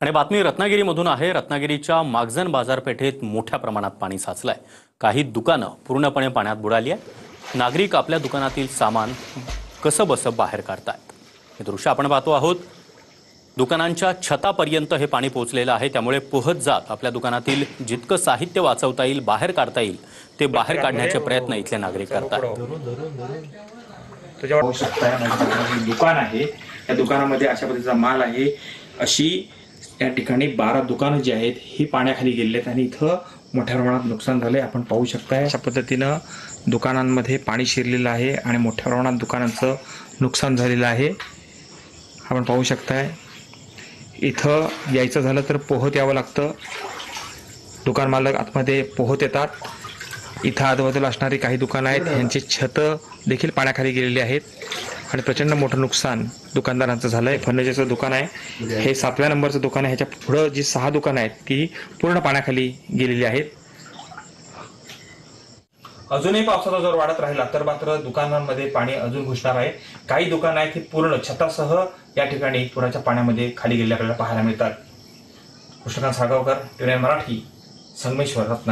आणि बातमी रत्नागिरीमधून आहे। रत्नागिरीच्या मागजन बाजारपेठेत मोठ्या प्रमाणात पाणी साचलंय। काही दुकानं पूर्णपणे पाण्यात बुडाली आहेत। नागरिक आपल्या दुकानातील सामान कसंबसं बाहेर काढतायत। हे दृश्य आपण पाहतो आहोत। दुकानांच्या छतापर्यंत हे पाणी पोहोचलेलं आहे, त्यामुळे पोहत जात आपल्या दुकानातील जितकं साहित्य वाचवता येईल, बाहेर काढता येईल ते बाहेर काढण्याचे प्रयत्न इथले नागरिक करतात। पाहू शकताय माझ्या दुकान आहे, या दुकानामध्ये अशा पद्धतीचा माल आहे। अशी या ठिकाणी 12 दुकानं जी आहेत ही पाण्याखाली गेलेली आहेत आणि इथं मोठ्या प्रमाणात नुकसान झालंय। आपण पाहू शकताय अशा पद्धतीनं दुकानांमध्ये पाणी शिरलेलं आहे आणि मोठ्या प्रमाणात दुकानांचं नुकसान झालेलं आहे। आपण पाहू शकताय इथं यायचं झालं तर पोहत यावं लागतं। दुकान मालक आतमध्ये पोहत येतात। इथं आजूबाजूला असणारी काही दुकानं आहेत, यांची छतं देखील पाण्याखाली गेलेली आहेत आणि प्रचंड मोठं नुकसान दुकानदारांचं झालंय। फर्निचरचं दुकान आहे, हे 7व्या नंबरचं दुकान आहे। ह्याच्या पुढं जी 6 दुकानं आहेत ती पूर्ण पाण्याखाली गेलेली आहेत। अजूनही पावसाचा जोर वाढत राहिला तर मात्र दुकानांमध्ये पाणी अजून घुसणार आहे। काही दुकानं आहेत ती पूर्ण छतासह या ठिकाणी पुराच्या पाण्यामध्ये खाली गेलेली आपल्याला पाहायला मिळतात। कृष्णकांत साळगावकर, टीव्ही मराठी, संगमेश्वर, रत्नागिरी।